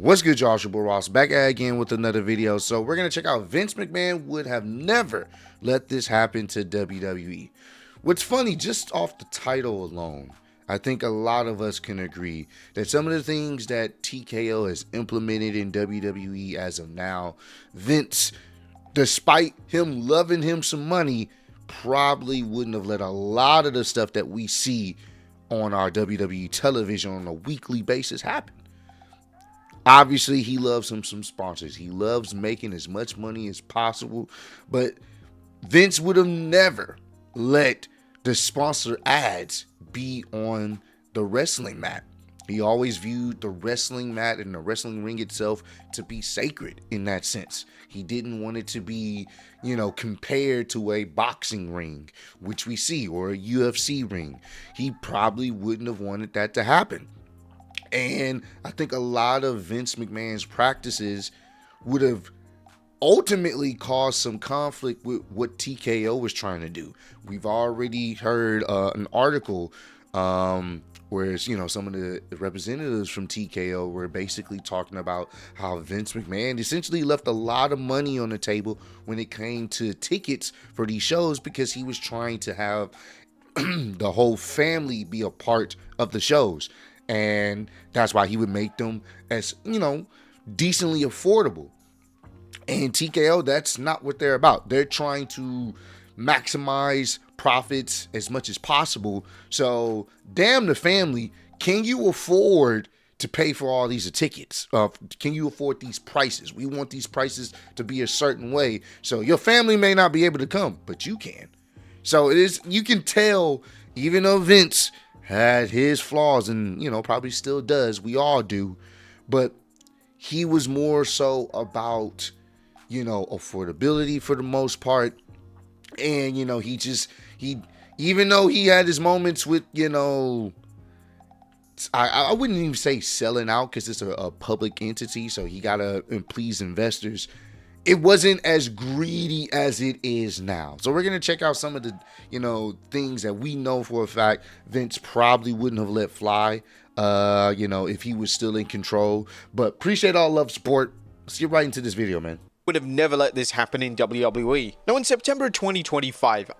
What's good, y'all? It's your boy Ross back at again with another video. So we're going to check out Vince McMahon would have never let this happen to WWE. What's funny, just off the title alone, I think a lot of us can agree that some of the things that TKO has implemented in WWE as of now, Vince, despite him loving him some money, probably wouldn't have let a lot of the stuff that we see on our WWE television on a weekly basis happen. Obviously, he loves him some sponsors. He loves making as much money as possible. But Vince would have never let the sponsor ads be on the wrestling mat. He always viewed the wrestling mat and the wrestling ring itself to be sacred in that sense. He didn't want it to be, compared to a boxing ring, which we see, or a UFC ring. He probably wouldn't have wanted that to happen. And I think a lot of Vince McMahon's practices would have ultimately caused some conflict with what TKO was trying to do. We've already heard an article where some of the representatives from TKO were basically talking about how Vince McMahon essentially left a lot of money on the table when it came to tickets for these shows because he was trying to have the whole family be a part of the shows. And that's why he would make them as, decently affordable. And TKO, that's not what they're about. They're trying to maximize profits as much as possible. So, damn the family, can you afford to pay for all these tickets? Can you afford these prices? We want these prices to be a certain way. So, your family may not be able to come, but you can. So, you can tell, even though Vince had his flaws and, probably still does. We all do. But he was more so about, affordability for the most part. And, he even though he had his moments with, I wouldn't even say selling out because it's a public entity. So he got to please investors. It wasn't as greedy as it is now. So we're going to check out some of the, things that we know for a fact Vince probably wouldn't have let fly, if he was still in control. But appreciate all love, support. Let's get right into this video, man. Would have never let this happen in WWE. Now, in September 2025,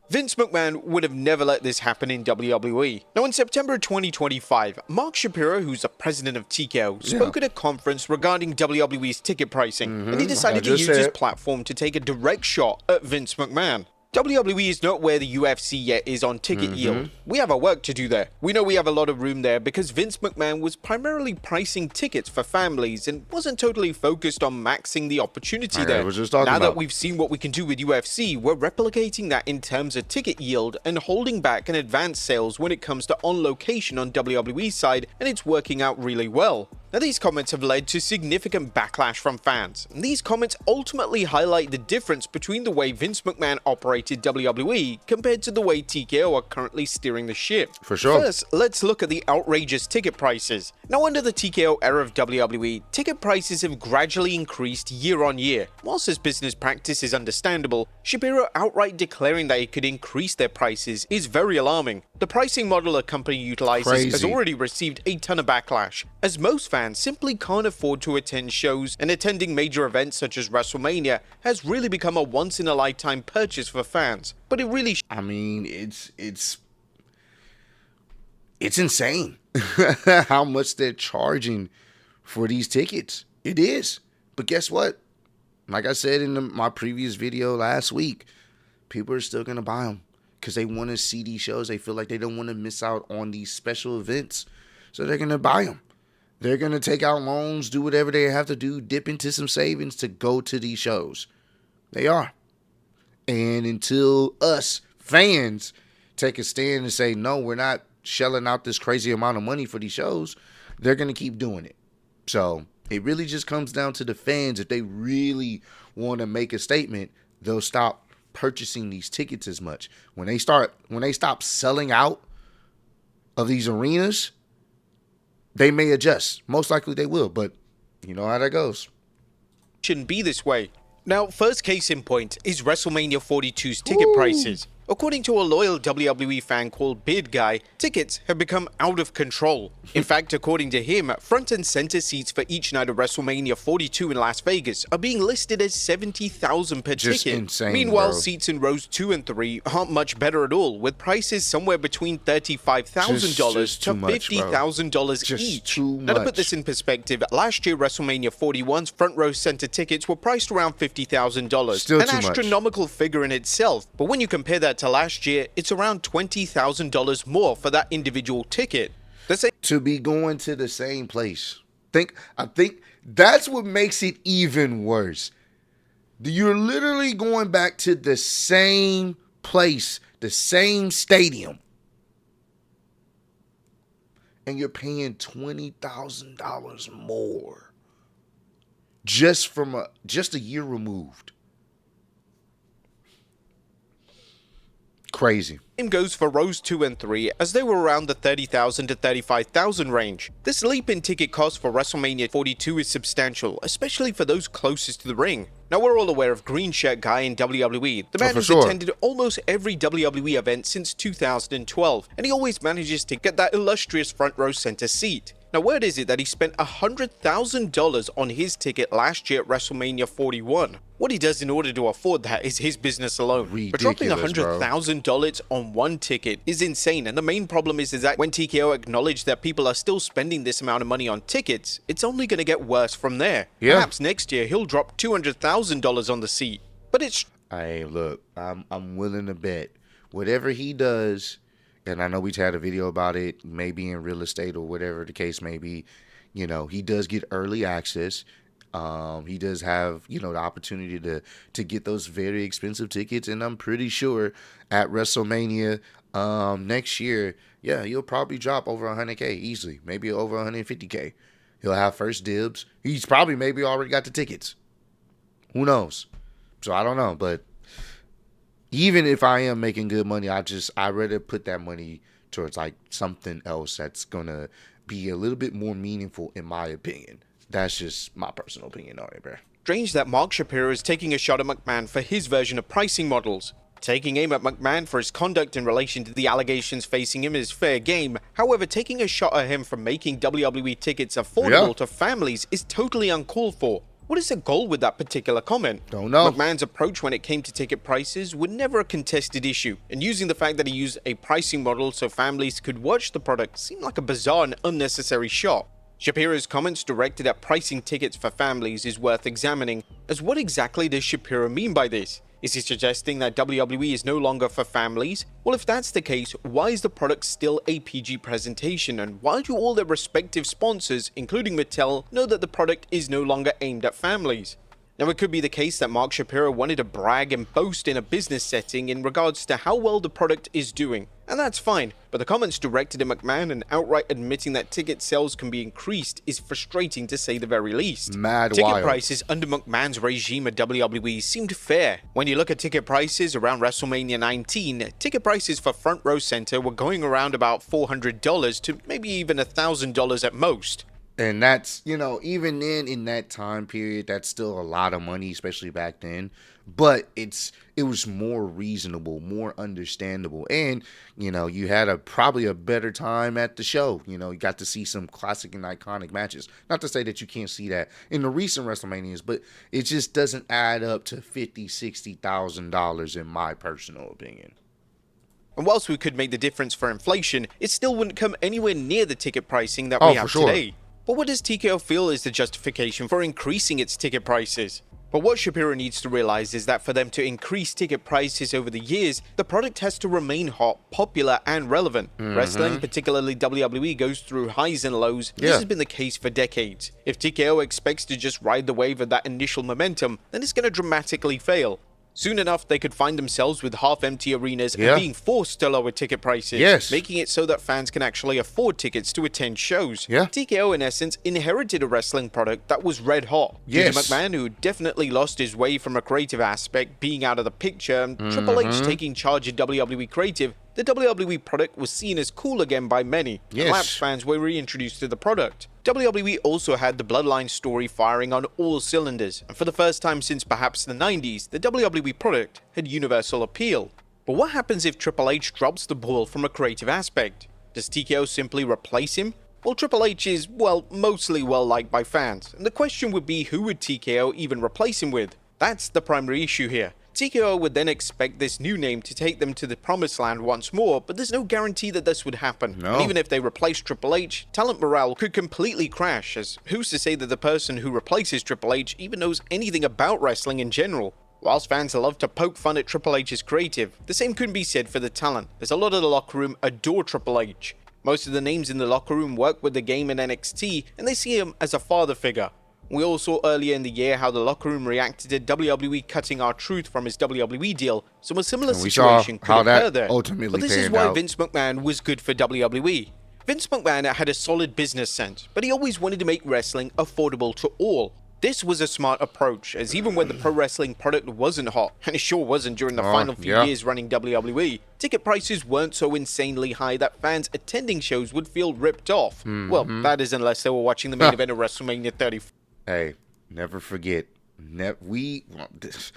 Vince McMahon would have never let this happen in WWE. Now, in September 2025, Mark Shapiro, who's the president of TKO, spoke at a conference regarding WWE's ticket pricing, and he decided to use his platform to take a direct shot at Vince McMahon. WWE is not where the UFC yet is on ticket yield. We have our work to do there. We know we have a lot of room there because Vince McMahon was primarily pricing tickets for families and wasn't totally focused on maxing the opportunity there. Now that we've seen what we can do with UFC, we're replicating that in terms of ticket yield and holding back and advanced sales when it comes to on location on WWE's side, and it's working out really well. Now, these comments have led to significant backlash from fans, and these comments ultimately highlight the difference between the way Vince McMahon operated WWE compared to the way TKO are currently steering the ship. For sure. First, let's look at the outrageous ticket prices. Now, under the TKO era of WWE, ticket prices have gradually increased year on year. Whilst this business practice is understandable, Shapiro outright declaring that it could increase their prices is very alarming. The pricing model a company utilizes has already received a ton of backlash, as most fans simply can't afford to attend shows, and attending major events such as WrestleMania has really become a once-in-a-lifetime purchase for fans. But it really it's insane how much they're charging for these tickets. It is. But guess what? Like I said in my previous video last week, people are still going to buy them because they want to see these shows. They feel like they don't want to miss out on these special events. So they're going to buy them. They're going to take out loans, do whatever they have to do, dip into some savings to go to these shows. They are. And until us fans take a stand and say, no, we're not shelling out this crazy amount of money for these shows, they're going to keep doing it. So it really just comes down to the fans. If they really want to make a statement, they'll stop purchasing these tickets as much. When they stop selling out of these arenas, they may adjust. Most likely they will, but you know how that goes. Shouldn't be this way. Now, first case in point is WrestleMania 42's ticket prices. According to a loyal WWE fan called Beard Guy, tickets have become out of control. In fact, according to him, front and center seats for each night of WrestleMania 42 in Las Vegas are being listed as $70,000 per Just ticket. insane, Meanwhile, bro. seats in rows 2 and 3 aren't much better at all, with prices somewhere between $35,000 Just to too much, bro. $50,000 Just each. too Now, to put much. this in perspective, last year WrestleMania 41's front row center tickets were priced around $50,000. Still An too much. astronomical figure in itself, but when you compare that to last year, it's around $20,000 more for that individual ticket. To be going to the same place. I think that's what makes it even worse. You're literally going back to the same place, the same stadium, and you're paying $20,000 more just a year removed. Crazy. Same goes for rows 2 and 3, as they were around the $30,000 to $35,000 range. This leap in ticket cost for WrestleMania 42 is substantial, especially for those closest to the ring. Now, we're all aware of Green Shirt Guy in WWE, the man for who's sure. attended almost every WWE event since 2012, and he always manages to get that illustrious front row center seat. Now, word is it that he spent $100,000 on his ticket last year at WrestleMania 41. What he does in order to afford that is his business alone. But dropping Ridiculous, bro. $100,000 on one ticket is insane, and the main problem is that when TKO acknowledged that people are still spending this amount of money on tickets, it's only going to get worse from there. Yeah. Perhaps next year he'll drop $200,000 on the seat. But it's Hey, look, I'm willing to bet whatever he does, and I know we had a video about it, maybe in real estate or whatever the case may be, he does get early access. He does have, the opportunity to get those very expensive tickets, and I'm pretty sure at WrestleMania next year, yeah, he'll probably drop over 100K easily, maybe over 150K. He'll have first dibs. He's probably maybe already got the tickets. Who knows? So I don't know, but even if I am making good money, I'd rather put that money towards like something else that's gonna be a little bit more meaningful, in my opinion. That's just my personal opinion on it, bro. strange that Mark Shapiro is taking a shot at McMahon for his version of pricing models. Taking aim at McMahon for his conduct in relation to the allegations facing him is fair game. However, taking a shot at him for making WWE tickets affordable to families is totally uncalled for. What is the goal with that particular comment? Don't know. McMahon's approach when it came to ticket prices was never a contested issue, and using the fact that he used a pricing model so families could watch the product seemed like a bizarre and unnecessary shot. Shapiro's comments directed at pricing tickets for families is worth examining, as what exactly does Shapiro mean by this? Is he suggesting that WWE is no longer for families? Well, if that's the case, why is the product still a PG presentation, and why do all their respective sponsors, including Mattel, know that the product is no longer aimed at families? Now, it could be the case that Mark Shapiro wanted to brag and boast in a business setting in regards to how well the product is doing, and that's fine, but the comments directed at McMahon and outright admitting that ticket sales can be increased is frustrating to say the very least. Mad Ticket wild. prices under McMahon's regime at WWE seemed fair. When you look at ticket prices around WrestleMania 19, ticket prices for front row center were going around about $400 to maybe even $1,000 at most. And that's, even then in that time period, that's still a lot of money, especially back then. But it was more reasonable, more understandable. And, you had probably a better time at the show. You got to see some classic and iconic matches. Not to say that you can't see that in the recent WrestleManias, but it just doesn't add up to $50,000, $60,000 in my personal opinion. And whilst we could make the difference for inflation, it still wouldn't come anywhere near the ticket pricing that we have today. But what does TKO feel is the justification for increasing its ticket prices? But what Shapiro needs to realize is that for them to increase ticket prices over the years, the product has to remain hot, popular, and relevant. Wrestling, particularly WWE, goes through highs and lows. This has been the case for decades. If TKO expects to just ride the wave of that initial momentum, then it's going to dramatically fail. Soon enough, they could find themselves with half-empty arenas and being forced to lower ticket prices, making it so that fans can actually afford tickets to attend shows. TKO, in essence, inherited a wrestling product that was red hot. Due to McMahon, who definitely lost his way from a creative aspect, being out of the picture, and Triple H taking charge of WWE Creative, the WWE product was seen as cool again by many. Lapsed fans were reintroduced to the product. WWE also had the Bloodline story firing on all cylinders, and for the first time since perhaps the 90s, the WWE product had universal appeal. But what happens if Triple H drops the ball from a creative aspect? Does TKO simply replace him? Well, Triple H is, well, mostly well liked by fans, and the question would be who would TKO even replace him with? That's the primary issue here. TKO would then expect this new name to take them to the promised land once more, but there's no guarantee that this would happen. No. And even if they replace Triple H, talent morale could completely crash, as who's to say that the person who replaces Triple H even knows anything about wrestling in general? Whilst fans love to poke fun at Triple H's creative, the same couldn't be said for the talent, as a lot of the locker room adore Triple H. Most of the names in the locker room work with the game in NXT, and they see him as a father figure. We all saw earlier in the year how the locker room reacted to WWE cutting R-Truth from his WWE deal, so a similar situation could occur there. But this is why Vince McMahon was good for WWE. Vince McMahon had a solid business sense, but he always wanted to make wrestling affordable to all. This was a smart approach, as even when the pro wrestling product wasn't hot, and it sure wasn't during the final few years running WWE, ticket prices weren't so insanely high that fans attending shows would feel ripped off. Well, that is unless they were watching the main event of WrestleMania 34. Hey, never forget. This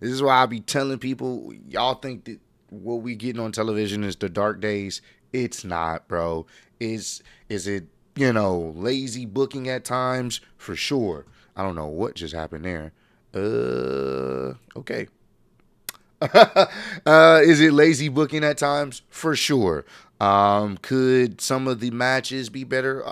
is why I be telling people, y'all think that what we getting on television is the dark days. It's not, bro. Is it, lazy booking at times? For sure. I don't know what just happened there. Okay. Is it lazy booking at times? For sure. Could some of the matches be better?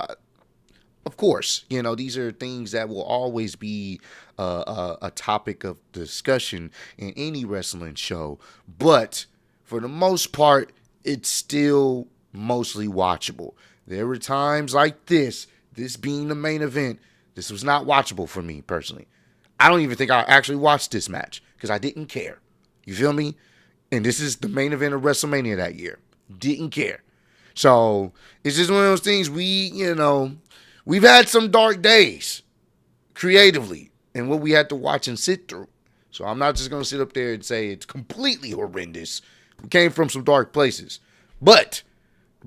Of course, these are things that will always be a topic of discussion in any wrestling show. But for the most part, it's still mostly watchable. There were times like this being the main event, this was not watchable for me personally. I don't even think I actually watched this match because I didn't care. You feel me? And this is the main event of WrestleMania that year. Didn't care. So it's just one of those things we've had some dark days creatively and what we had to watch and sit through. So I'm not just going to sit up there and say it's completely horrendous. We came from some dark places. But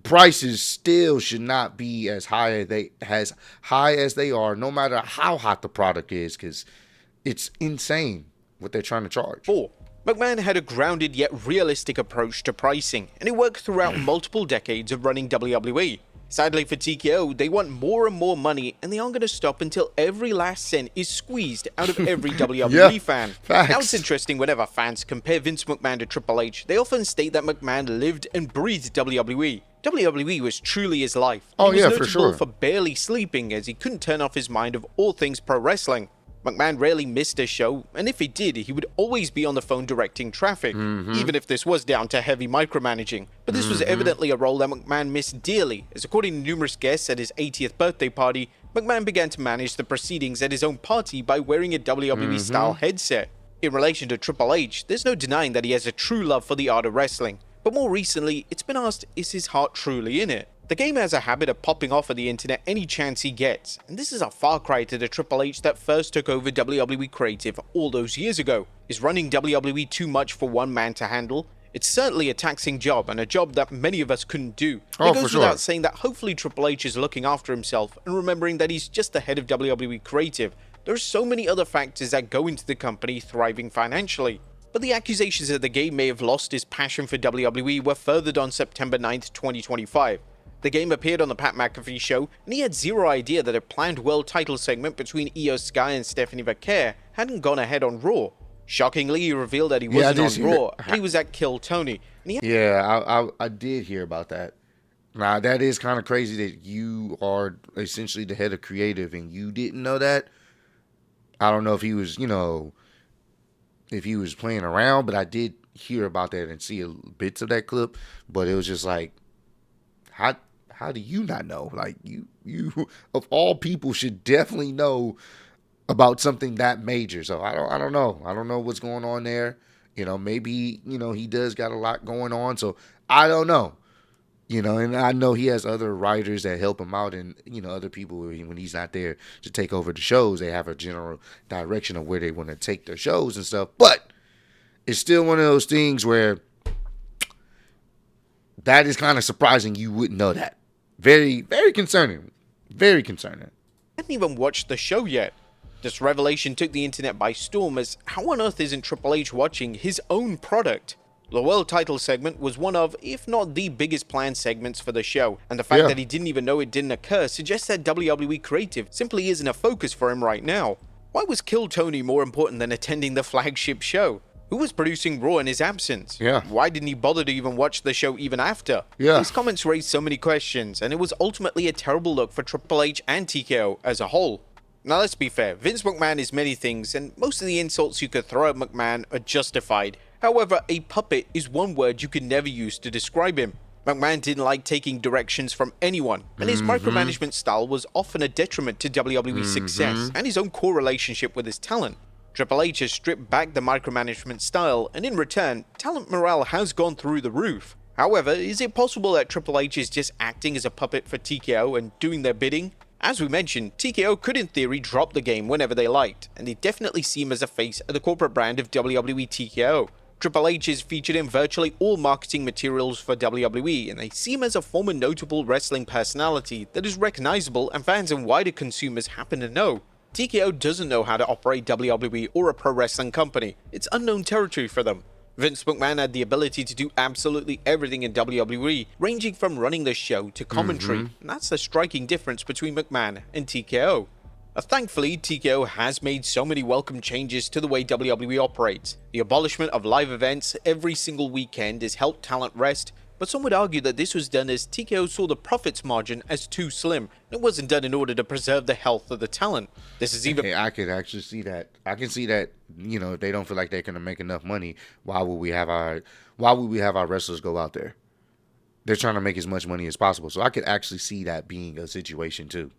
prices still should not be as high as they are, no matter how hot the product is, because it's insane what they're trying to charge. 4. McMahon had a grounded yet realistic approach to pricing, and it worked throughout multiple decades of running WWE. Sadly for TKO, they want more and more money, and they aren't going to stop until every last cent is squeezed out of every WWE fan. Facts. Now it's interesting whenever fans compare Vince McMahon to Triple H, they often state that McMahon lived and breathed WWE. WWE was truly his life. He was notable for barely sleeping, as he couldn't turn off his mind of all things pro wrestling. McMahon rarely missed a show, and if he did, he would always be on the phone directing traffic, even if this was down to heavy micromanaging. But this was evidently a role that McMahon missed dearly, as according to numerous guests at his 80th birthday party, McMahon began to manage the proceedings at his own party by wearing a WWE-style headset. In relation to Triple H, there's no denying that he has a true love for the art of wrestling, but more recently, it's been asked, is his heart truly in it? The game has a habit of popping off of the internet any chance he gets, and this is a far cry to the Triple H that first took over WWE Creative all those years ago. Is running WWE too much for one man to handle? It's certainly a taxing job, and a job that many of us couldn't do. It goes without saying that hopefully Triple H is looking after himself and remembering that he's just the head of WWE Creative. There are so many other factors that go into the company thriving financially. But the accusations that the game may have lost his passion for WWE were furthered on September 9th, 2025. The game appeared on the Pat McAfee show, and he had zero idea that a planned world title segment between Io Sky and Stephanie Vaquer hadn't gone ahead on Raw. Shockingly, he revealed that he wasn't on Raw, and he was at Kill Tony. I did hear about that. Now, that is kind of crazy that you are essentially the head of creative and you didn't know that. I don't know if he was, if he was playing around, but I did hear about that and see bits of that clip. But it was just like, how do you not know? Like, you of all people should definitely know about something that major. So I don't know. I don't know what's going on there. Maybe, he does got a lot going on. So I don't know. And I know he has other writers that help him out and, other people when he's not there to take over the shows. They have a general direction of where they want to take their shows and stuff. But it's still one of those things where that is kind of surprising you wouldn't know that. Very, very concerning. Very concerning. I hadn't even watched the show yet. This revelation took the internet by storm, as how on earth isn't Triple H watching his own product? The world title segment was one of, if not the biggest planned segments for the show, and the fact that he didn't even know it didn't occur suggests that WWE creative simply isn't a focus for him right now. Why was Kill Tony more important than attending the flagship show? Who was producing Raw in his absence? Why didn't he bother to even watch the show even after? These comments raised so many questions, and it was ultimately a terrible look for Triple H and TKO as a whole. Now let's be fair, Vince McMahon is many things, and most of the insults you could throw at McMahon are justified. However, a puppet is one word you can never use to describe him. McMahon didn't like taking directions from anyone, and his micromanagement style was often a detriment to WWE's success and his own core relationship with his talent. Triple H has stripped back the micromanagement style, and in return, talent morale has gone through the roof. However, is it possible that Triple H is just acting as a puppet for TKO and doing their bidding? As we mentioned, TKO could in theory drop the game whenever they liked, and they definitely see him as a face of the corporate brand of WWE TKO. Triple H is featured in virtually all marketing materials for WWE, and they see him as a former notable wrestling personality that is recognizable and fans and wider consumers happen to know. TKO doesn't know how to operate WWE or a pro wrestling company. It's unknown territory for them. Vince McMahon had the ability to do absolutely everything in WWE, ranging from running the show to commentary, and that's the striking difference between McMahon and TKO. Thankfully, TKO has made so many welcome changes to the way WWE operates. The abolishment of live events every single weekend has helped talent rest, but some would argue that this was done as TKO saw the profits margin as too slim. It wasn't done in order to preserve the health of the talent. This is even... I could actually see that. I can see that, you know, if they don't feel like they're going to make enough money, why would we have our wrestlers go out there? They're trying to make as much money as possible. So I could actually see that being a situation too.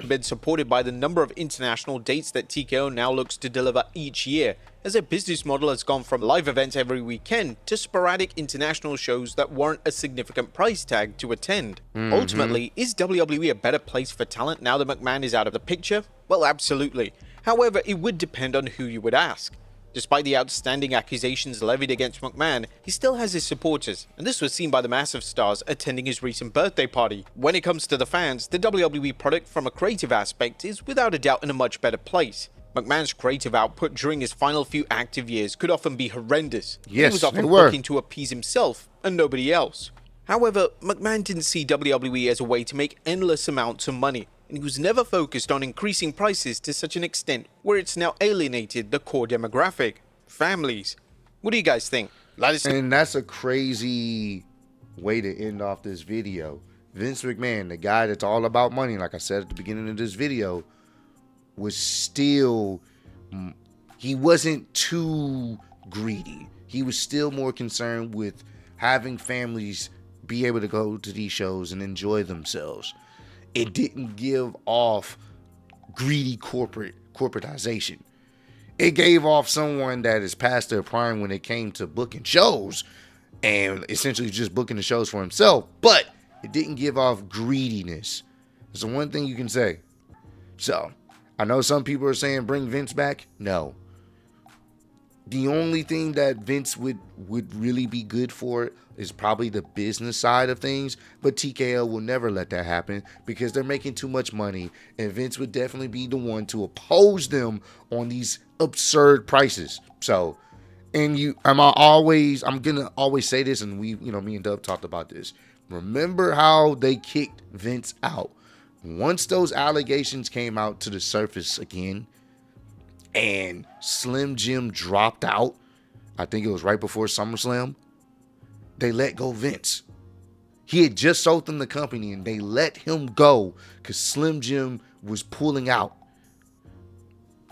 Been supported by the number of international dates that TKO now looks to deliver each year, as their business model has gone from live events every weekend to sporadic international shows that warrant a significant price tag to attend. Ultimately, is WWE a better place for talent now that McMahon is out of the picture? Well, absolutely. However, it would depend on who you would ask. Despite the outstanding accusations levied against McMahon, he still has his supporters, and this was seen by the massive stars attending his recent birthday party. When it comes to the fans, the WWE product from a creative aspect is without a doubt in a much better place. McMahon's creative output during his final few active years could often be horrendous. Yes, he was often looking to appease himself and nobody else. However, McMahon didn't see WWE as a way to make endless amounts of money, and he was never focused on increasing prices to such an extent where it's now alienated the core demographic, families. What do you guys think? And that's a crazy way to end off this video. Vince McMahon, the guy that's all about money, like I said at the beginning of this video, was still, he wasn't too greedy. He was still more concerned with having families be able to go to these shows and enjoy themselves. It didn't give off greedy corporatization. It gave off someone that is past their prime when it came to booking shows and essentially just booking the shows for himself, but it didn't give off greediness. That's the one thing you can say. So, I know some people are saying bring Vince back. No. The only thing that Vince would really be good for is probably the business side of things, but TKO will never let that happen because they're making too much money, and Vince would definitely be the one to oppose them on these absurd prices. So, and I'm gonna always say this, and me and Dub talked about this. Remember how they kicked Vince out? Once those allegations came out to the surface again, and Slim Jim dropped out, I think it was right before SummerSlam, they let go Vince. He had just sold them the company, and they let him go because Slim Jim was pulling out.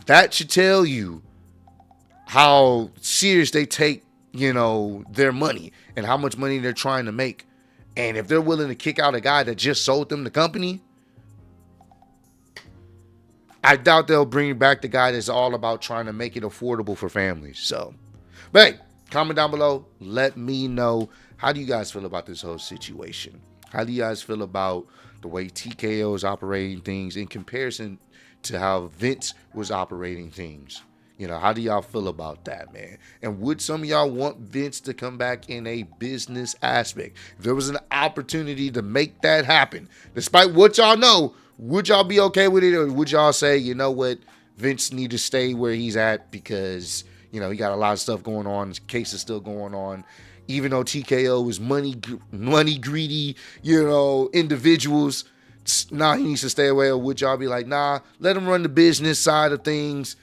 That should tell you how serious they take, their money and how much money they're trying to make. And if they're willing to kick out a guy that just sold them the company, I doubt they'll bring back the guy that's all about trying to make it affordable for families. So, but hey, comment down below. Let me know, how do you guys feel about this whole situation? How do you guys feel about the way TKO is operating things in comparison to how Vince was operating things? How do y'all feel about that, man? And would some of y'all want Vince to come back in a business aspect? If there was an opportunity to make that happen, despite what y'all know, would y'all be okay with it? Or would y'all say, you know what, Vince need to stay where he's at because, You know, he got a lot of stuff going on. His case is still going on. Even though TKO is money greedy, you know, individuals, nah, he needs to stay away. Or would y'all be like, nah, let him run the business side of things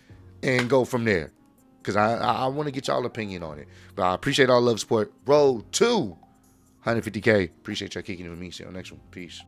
and go from there? Because I want to get y'all opinion on it. But I appreciate all love, support. Road to 150K. Appreciate y'all kicking it with me. See you on the next one. Peace.